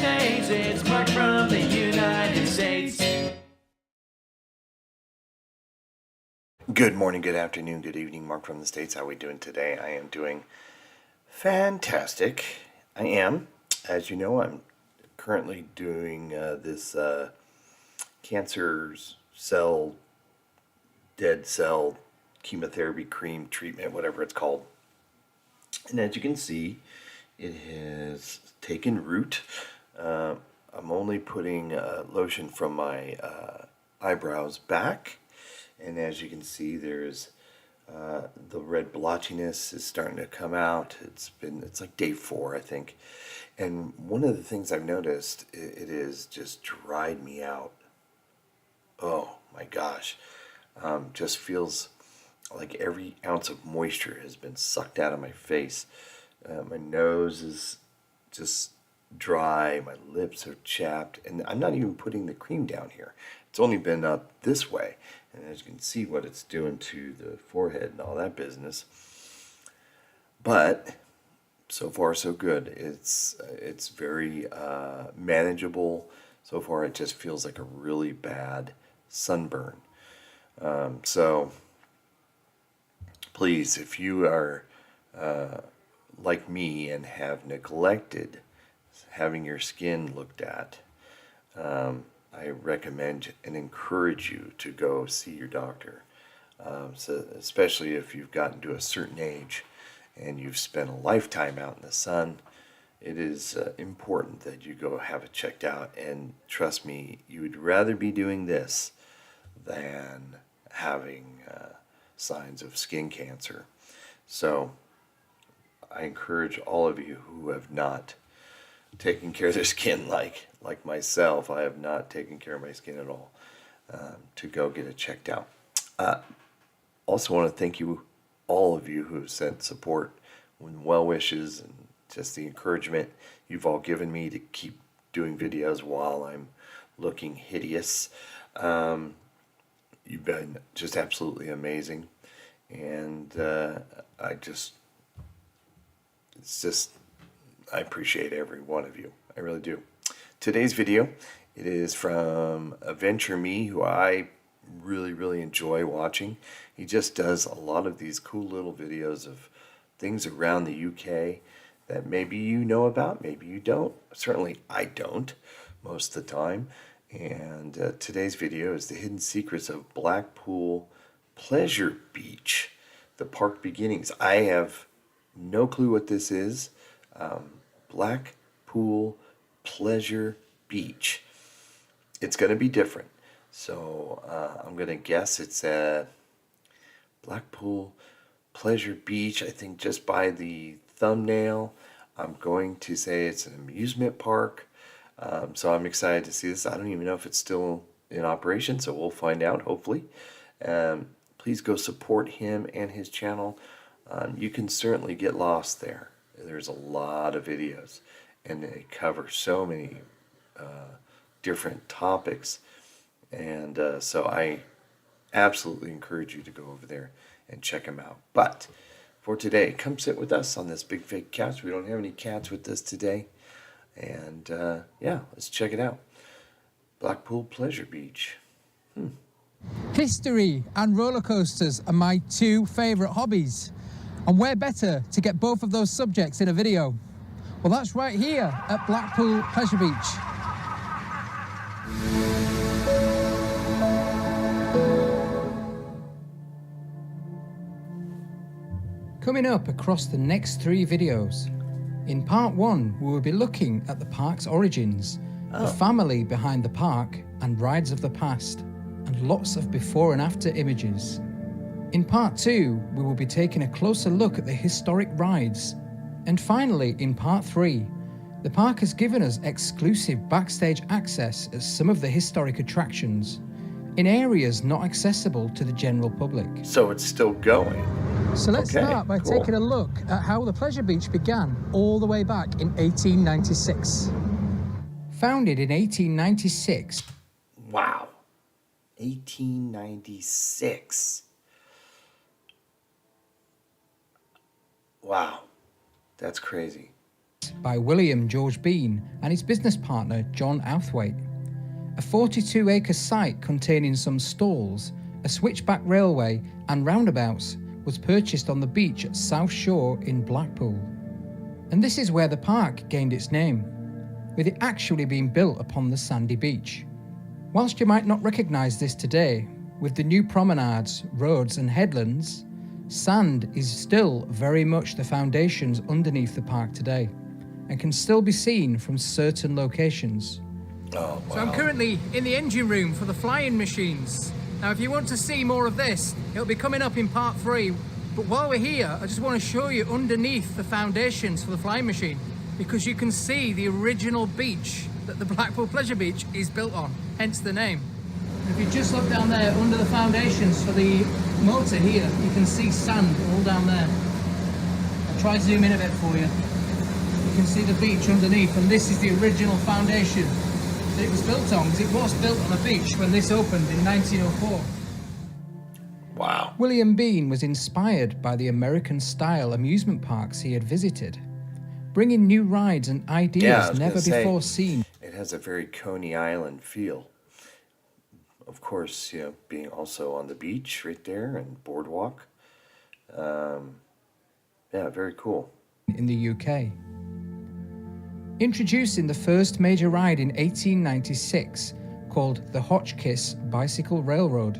States. It's Mark from the United States. Good morning, good afternoon, good evening. Mark from the States. How are we doing today? I am doing fantastic. I am. As you know, I'm currently doing this cancer cell, dead cell chemotherapy cream treatment, whatever it's called. And as you can see, it has taken root. I'm only putting lotion from my eyebrows back. And as you can see, there's the red blotchiness is starting to come out. It's like day 4, I think. And one of the things I've noticed, it is just dried me out. Oh my gosh. Just feels like every ounce of moisture has been sucked out of my face. My nose is just dry, my lips are chapped, and I'm not even putting the cream down here. It's only been up this way, and as you can see what it's doing to the forehead and all that business. But so far so good. It's very manageable. So far it just feels like a really bad sunburn. So please, if you are like me and have neglected having your skin looked at, I recommend and encourage you to go see your doctor. So especially if you've gotten to a certain age and you've spent a lifetime out in the sun, it is important that you go have it checked out. And trust me, you would rather be doing this than having signs of skin cancer. So I encourage all of you who have not taken care of their skin like myself, I have not taken care of my skin at all, to go get it checked out. Also want to thank you, all of you who have sent support and well wishes and just the encouragement you've all given me to keep doing videos while I'm looking hideous. You've been just absolutely amazing, and I appreciate every one of you. I really do. Today's video, it is from Ventura, who I really enjoy watching. He just does a lot of these cool little videos of things around the UK that maybe you know about, maybe you don't. Certainly I don't most of the time. And today's video is the hidden secrets of Blackpool Pleasure Beach, the park beginnings. I have no clue what this is. Blackpool Pleasure Beach. It's going to be different. So I'm going to guess it's at Blackpool Pleasure Beach. I think just by the thumbnail, I'm going to say it's an amusement park. So I'm excited to see this. I don't even know if it's still in operation, so we'll find out, hopefully. Please go support him and his channel. You can certainly get lost there. There's a lot of videos, and they cover so many different topics. And so I absolutely encourage you to go over there and check them out. But for today, come sit with us on this big fake couch. We don't have any cats with us today. And yeah, let's check it out. Blackpool Pleasure Beach. History and roller coasters are my 2 favourite hobbies. And where better to get both of those subjects in a video? Well, that's right here at Blackpool Pleasure Beach. Coming up across the next 3 videos. In part 1, we will be looking at the park's origins, the family behind the park and rides of the past, and lots of before and after images. In part 2, we will be taking a closer look at the historic rides. And finally, in part 3, the park has given us exclusive backstage access at some of the historic attractions, in areas not accessible to the general public. So it's still going. So let's start by taking a look at how the Pleasure Beach began all the way back in 1896. Founded in 1896. Wow. 1896. Wow. That's crazy. built by William George Bean and his business partner John Outhwaite. A 42-acre site containing some stalls, a switchback railway and roundabouts was purchased on the beach at South Shore in Blackpool. And this is where the park gained its name, with it actually being built upon the sandy beach. Whilst you might not recognise this today, with the new promenades, roads and headlands, sand is still very much the foundations underneath the park today and can still be seen from certain locations. Oh, wow. So I'm currently in the engine room for the flying machines. Now if you want to see more of this, it'll be coming up in part 3. But while we're here, I just want to show you underneath the foundations for the flying machine, because you can see the original beach that the Blackpool Pleasure Beach is built on, hence the name. If you just look down there under the foundations for the motor here, you can see sand all down there. I'll try to zoom in a bit for you. You can see the beach underneath, and this is the original foundation that it was built on, because it was built on a beach when this opened in 1904. Wow. William Bean was inspired by the American-style amusement parks he had visited, bringing new rides and ideas never before seen. It has a very Coney Island feel. Of course, being also on the beach right there and boardwalk. Yeah, very cool. In the UK. Introducing the first major ride in 1896, called the Hotchkiss Bicycle Railroad,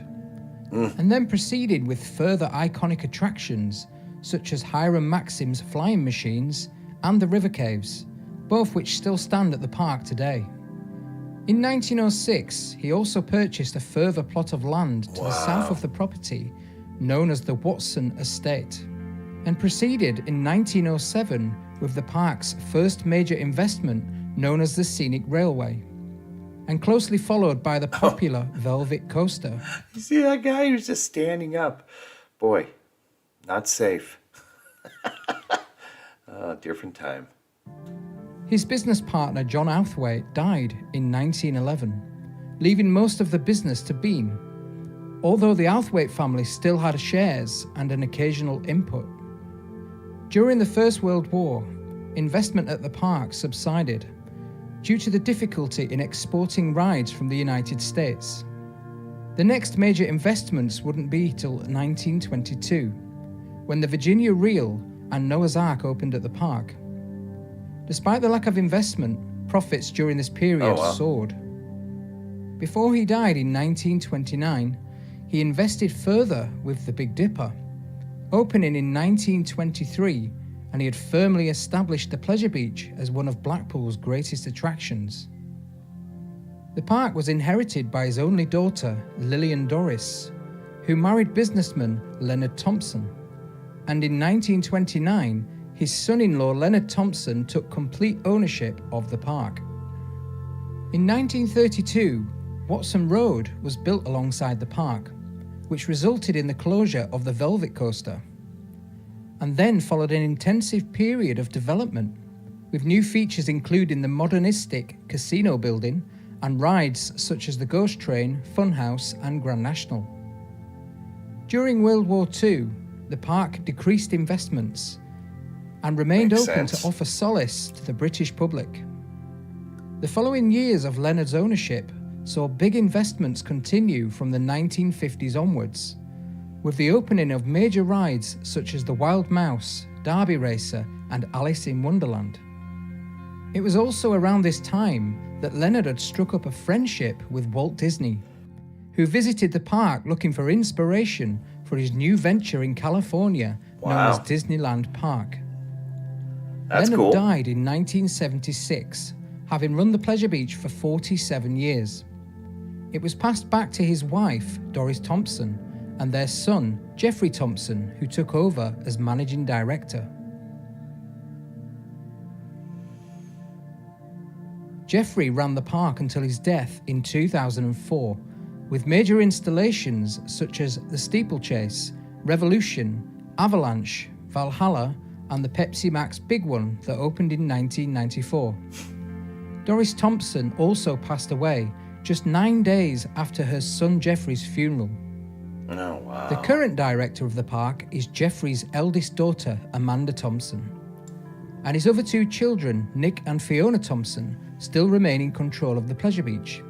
and then proceeded with further iconic attractions such as Hiram Maxim's flying machines and the river caves, both which still stand at the park today. In 1906, he also purchased a further plot of land to the south of the property, known as the Watson Estate, and proceeded in 1907 with the park's first major investment, known as the Scenic Railway, and closely followed by the popular Velvet Coaster. You see that guy who's just standing up? Boy, not safe. Different time. His business partner John Outhwaite died in 1911, leaving most of the business to Bean, although the Outhwaite family still had shares and an occasional input. During the First World War, investment at the park subsided due to the difficulty in exporting rides from the United States. The next major investments wouldn't be till 1922, when the Virginia Reel and Noah's Ark opened at the park. Despite the lack of investment, profits during this period soared. Before he died in 1929, he invested further with the Big Dipper, opening in 1923, and he had firmly established the Pleasure Beach as one of Blackpool's greatest attractions. The park was inherited by his only daughter, Lillian Doris, who married businessman Leonard Thompson, and in 1929, his son-in-law Leonard Thompson took complete ownership of the park. In 1932, Watson Road was built alongside the park, which resulted in the closure of the Velvet Coaster, and then followed an intensive period of development, with new features including the modernistic casino building and rides such as the Ghost Train, Funhouse and Grand National. During World War II, the park decreased investments and remained open to offer solace to the British public. The following years of Leonard's ownership saw big investments continue from the 1950s onwards, with the opening of major rides such as the Wild Mouse, Derby Racer and Alice in Wonderland. It was also around this time that Leonard had struck up a friendship with Walt Disney, who visited the park looking for inspiration for his new venture in California known as Disneyland Park. Leonard died in 1976, having run the Pleasure Beach for 47 years. It was passed back to his wife, Doris Thompson, and their son, Jeffrey Thompson, who took over as managing director. Jeffrey ran the park until his death in 2004, with major installations such as the Steeplechase, Revolution, Avalanche, Valhalla, and the Pepsi Max Big One that opened in 1994. Doris Thompson also passed away just 9 days after her son Jeffrey's funeral. Oh, wow. The current director of the park is Jeffrey's eldest daughter, Amanda Thompson. and his other two children, Nick and Fiona Thompson, still remain in control of the pleasure beach,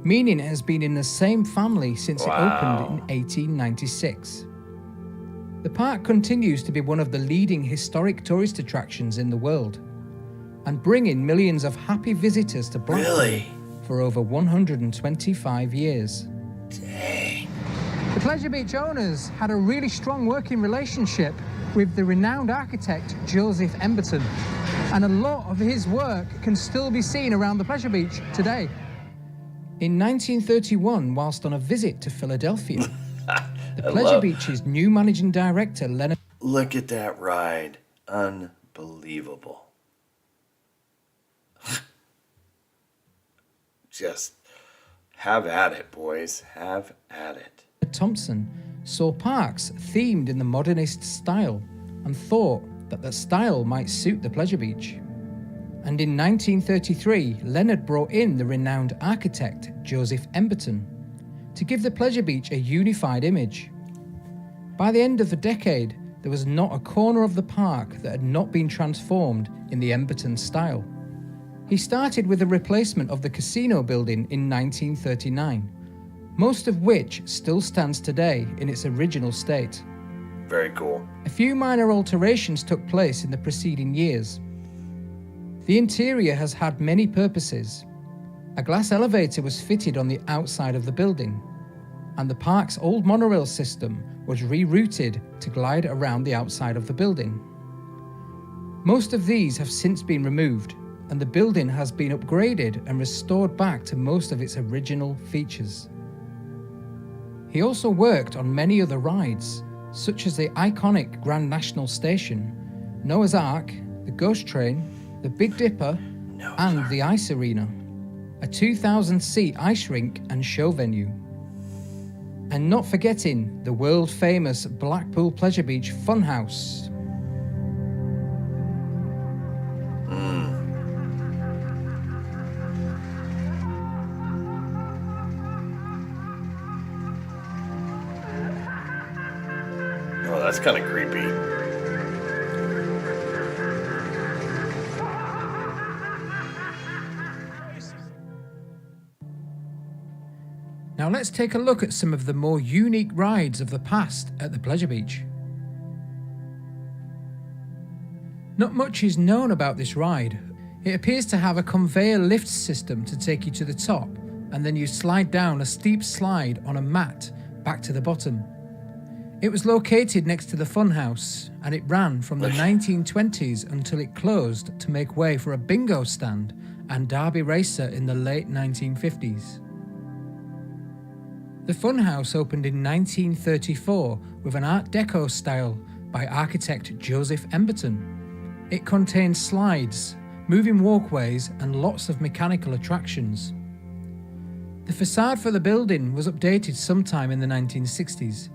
meaning it has been in the same family since it opened in 1896. The park continues to be one of the leading historic tourist attractions in the world and bring in millions of happy visitors to Blackpool for over 125 years. Dang. The Pleasure Beach owners had a really strong working relationship with the renowned architect Joseph Emberton, and a lot of his work can still be seen around the Pleasure Beach today. In 1931, whilst on a visit to Philadelphia, the Pleasure Beach's new managing director, Leonard... Look at that ride. Unbelievable. Just have at it, boys. Have at it. Thompson saw parks themed in the modernist style and thought that the style might suit the Pleasure Beach. And in 1933, Leonard brought in the renowned architect Joseph Emberton to give the Pleasure Beach a unified image. By the end of the decade, there was not a corner of the park that had not been transformed in the Emberton style. He started with the replacement of the casino building in 1939, most of which still stands today in its original state. Very cool. A few minor alterations took place in the preceding years. The interior has had many purposes. A glass elevator was fitted on the outside of the building, and the park's old monorail system was rerouted to glide around the outside of the building. Most of these have since been removed, and the building has been upgraded and restored back to most of its original features. He also worked on many other rides, such as the iconic Grand National Station, Noah's Ark, the Ghost Train, the Big Dipper, and the Ice Arena, a 2,000-seat ice rink and show venue. And not forgetting the world-famous Blackpool Pleasure Beach Funhouse. Oh, that's kind of creepy. Now let's take a look at some of the more unique rides of the past at the Pleasure Beach. Not much is known about this ride. It appears to have a conveyor lift system to take you to the top, and then you slide down a steep slide on a mat back to the bottom. It was located next to the funhouse, and it ran from the 1920s until it closed to make way for a bingo stand and derby racer in the late 1950s. The funhouse opened in 1934 with an Art Deco style by architect Joseph Emberton. It contained slides, moving walkways, and lots of mechanical attractions. The facade for the building was updated sometime in the 1960s,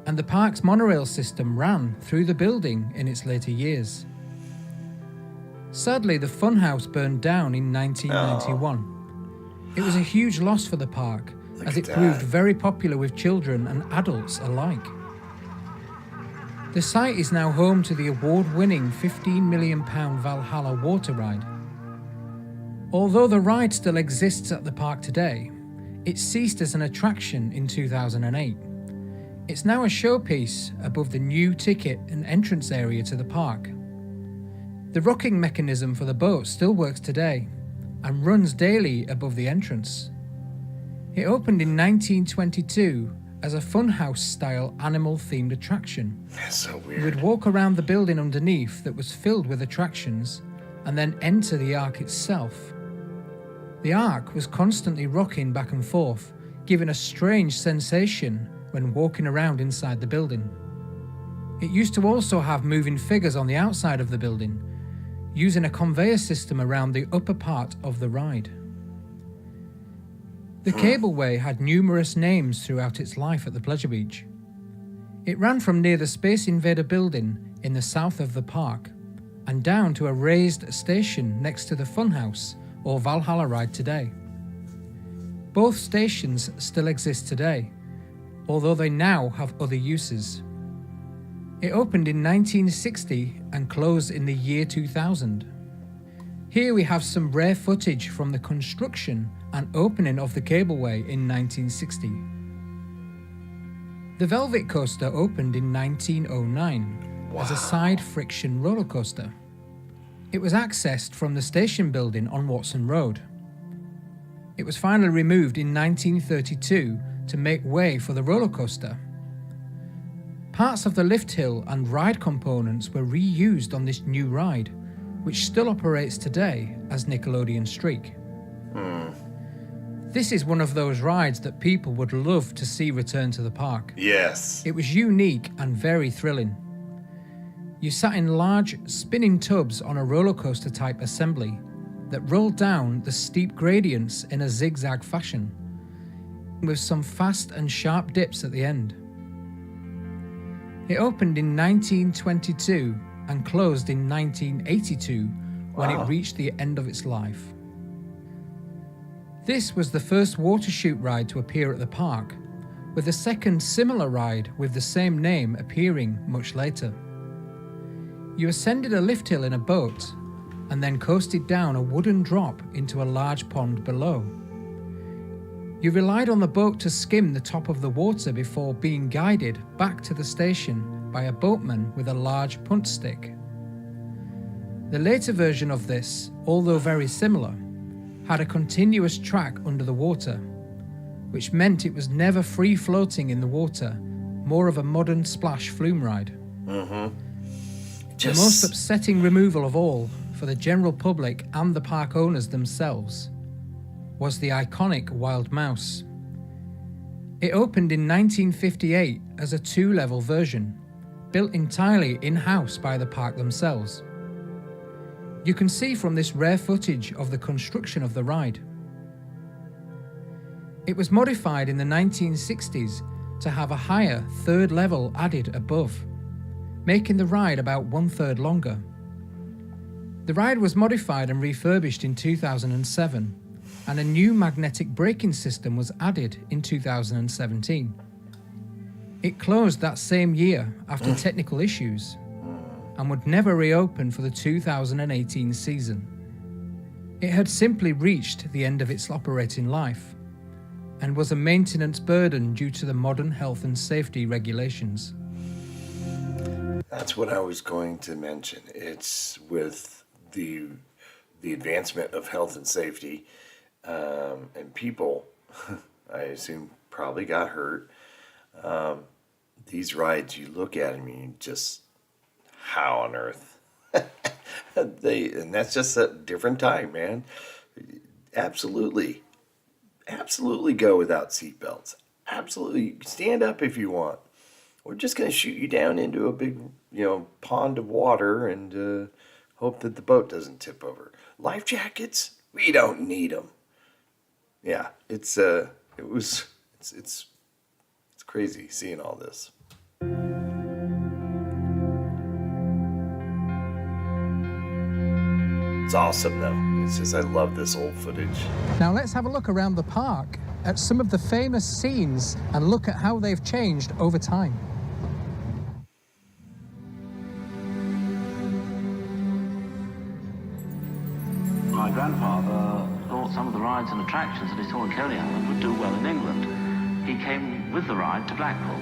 and the park's monorail system ran through the building in its later years. Sadly, the funhouse burned down in 1991. It was a huge loss for the park, as it proved very popular with children and adults alike. The site is now home to the award-winning £15 million Valhalla water ride. Although the ride still exists at the park today, it ceased as an attraction in 2008. It's now a showpiece above the new ticket and entrance area to the park. The rocking mechanism for the boat still works today and runs daily above the entrance. It opened in 1922 as a funhouse-style animal-themed attraction. That's so weird. You would walk around the building underneath that was filled with attractions and then enter the ark itself. The ark was constantly rocking back and forth, giving a strange sensation when walking around inside the building. It used to also have moving figures on the outside of the building, using a conveyor system around the upper part of the ride. The cableway had numerous names throughout its life at the Pleasure Beach. It ran from near the Space Invader building in the south of the park and down to a raised station next to the Funhouse or Valhalla ride today. Both stations still exist today, although they now have other uses. It opened in 1960 and closed in the year 2000. Here we have some rare footage from the construction and opening of the cableway in 1960. The Velvet Coaster opened in 1909 as a side friction roller coaster. It was accessed from the station building on Watson Road. It was finally removed in 1932 to make way for the roller coaster. Parts of the lift hill and ride components were reused on this new ride, which still operates today as Nickelodeon Streak. This is one of those rides that people would love to see return to the park. Yes. It was unique and very thrilling. You sat in large spinning tubs on a roller coaster type assembly that rolled down the steep gradients in a zigzag fashion, with some fast and sharp dips at the end. It opened in 1922 and closed in 1982 when it reached the end of its life. This was the first water chute ride to appear at the park, with a second similar ride with the same name appearing much later. You ascended a lift hill in a boat and then coasted down a wooden drop into a large pond below. You relied on the boat to skim the top of the water before being guided back to the station by a boatman with a large punt stick. The later version of this, although very similar, had a continuous track under the water, which meant it was never free floating in the water, more of a modern splash flume ride. The most upsetting removal of all, for the general public and the park owners themselves, was the iconic Wild Mouse. It opened in 1958 as a 2-level version, built entirely in-house by the park themselves. You can see from this rare footage of the construction of the ride. It was modified in the 1960s to have a higher 3rd level added above, making the ride about 1/3 longer. The ride was modified and refurbished in 2007, and a new magnetic braking system was added in 2017. It closed that same year after technical issues and would never reopen for the 2018 season. It had simply reached the end of its operating life and was a maintenance burden due to the modern health and safety regulations. That's what I was going to mention. It's with the advancement of health and safety, and people, I assume, probably got hurt. These rides, you look at them and you just, how on earth? And that's just a different time, man. Absolutely go without seatbelts. Absolutely stand up if you want. We're just going to shoot you down into a big, pond of water and hope that the boat doesn't tip over. Life jackets, we don't need them. Yeah, it's crazy seeing all this. It's awesome though. It's just, I love this old footage. Now let's have a look around the park at some of the famous scenes and look at how they've changed over time. My grandfather thought some of the rides and attractions that he saw in Coney Island would do well in England. He came with the ride to Blackpool.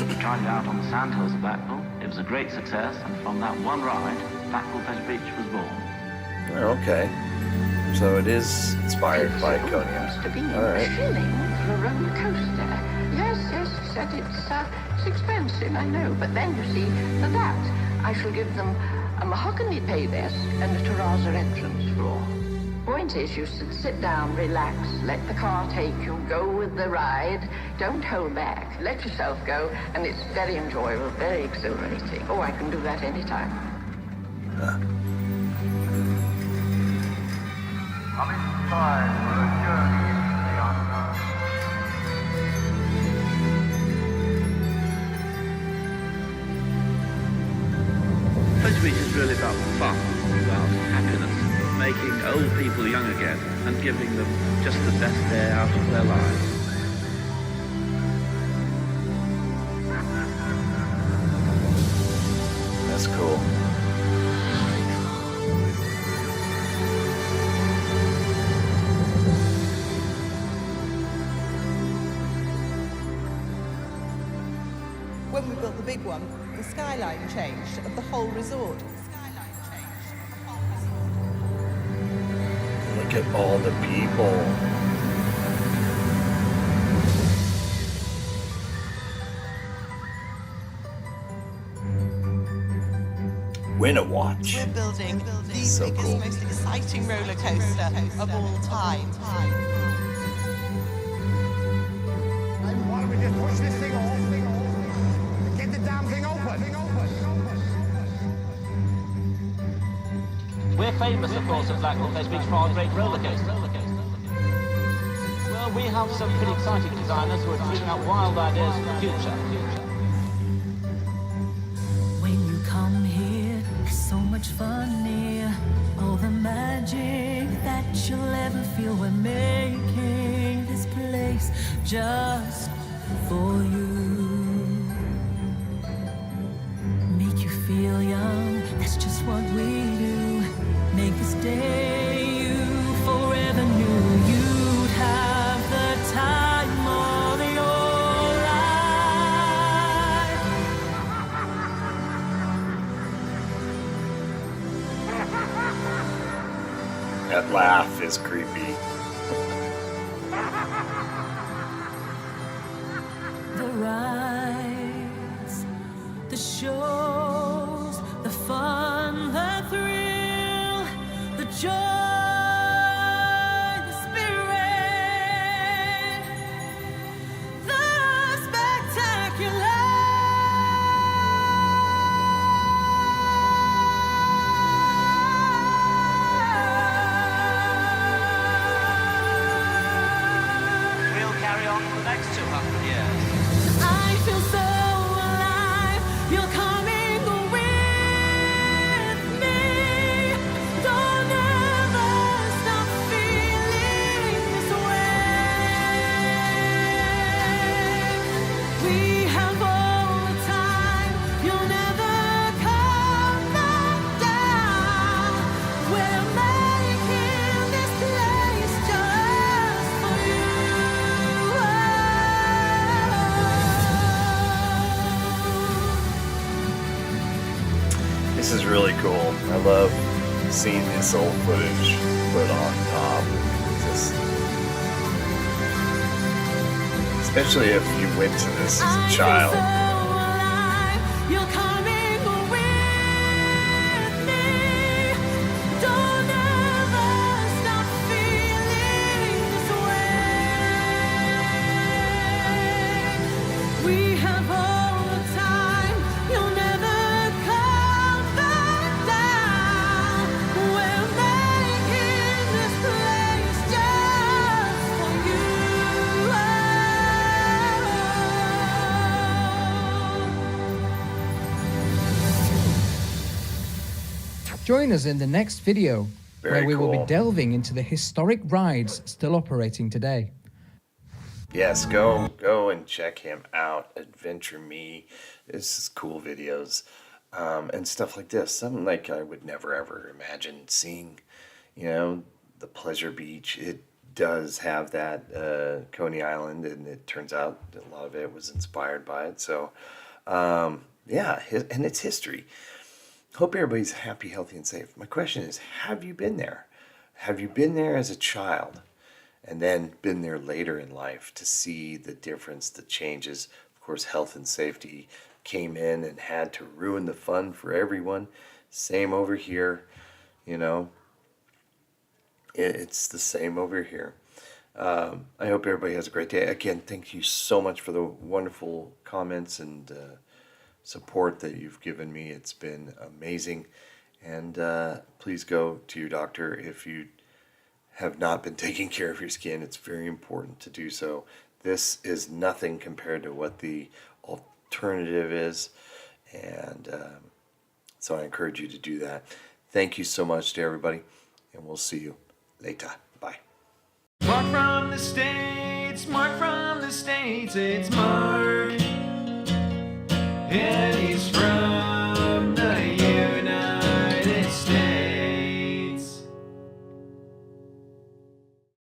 He tried it out on the sandhills of Blackpool. It was a great success, and from that one ride, Blackpool Pleasure Beach was born. Okay. So it is inspired by Coney Island. All right. Shilling for a roller coaster. Yes, he said it's expensive, I know. But then, you see, for that, I shall give them a mahogany pay desk and a terrazzo entrance floor. Point is, you should sit down, relax, let the car take you, go with the ride, don't hold back, let yourself go, and it's very enjoyable, very exhilarating. Oh, I can do that anytime. Come inside for a journey into the unknown. Pleasure Beach is really about fun, about happiness, making old people young again and giving them just the best day out of their lives. when we built the big one, the skyline changed of the whole resort. Look at all the people. Winter Watch. We're building the So biggest, cool. most exciting roller coaster of all time. Why don't we just push this thing off and get the damn thing open? We're famous, of course, at Blackpool Place Beach for our great roller coaster. Well, we have some pretty exciting designers who are dreaming up wild ideas for the future. When you come here, there's so much fun near. All the magic that you'll ever feel. We're making this place just for you. Make you feel young, that's just what we do. Make this day you forever knew. You'd have the time of your life. That laugh is creepy. The rides, the shows, the fun, the thrill, the joy, the spirit, the spectacular. We'll carry on for the next 200 years. I feel so alive. You're coming with me. Don't ever stop feeling this way. We have all the time. You'll never come back down. We're making this place just for you. This is really cool. I love seeing this old footage put on top. Just, especially if you went to this as a child. You're coming with me. Don't ever stop feeling this way. We have all the time. You'll never come back down. We're making this place just for you. Join us in the next video, Very where we will cool. be delving into the historic rides still operating today. Yes, go and check him out. Adventure Me. This is cool videos and stuff like this. Something like I would never ever imagine seeing. You know, the Pleasure Beach. It does have that Coney Island, and it turns out that a lot of it was inspired by it. So, yeah, and it's history. Hope everybody's happy, healthy, and safe. My question is, have you been there? Have you been there as a child and then been there later in life to see the difference, the changes? Of course, health and safety came in and had to ruin the fun for everyone. Same over here, you know. It's the same over here. I hope everybody has a great day. Again, thank you so much for the wonderful comments and support that you've given me. It's been amazing. And please go to your doctor if you have not been taking care of your skin. It's very important to do so. This is nothing compared to what the alternative is. And so I encourage you to do that. Thank you so much to everybody, and we'll see you later. Bye. Mark from the States, Mark from the States, it's Mark. And he's from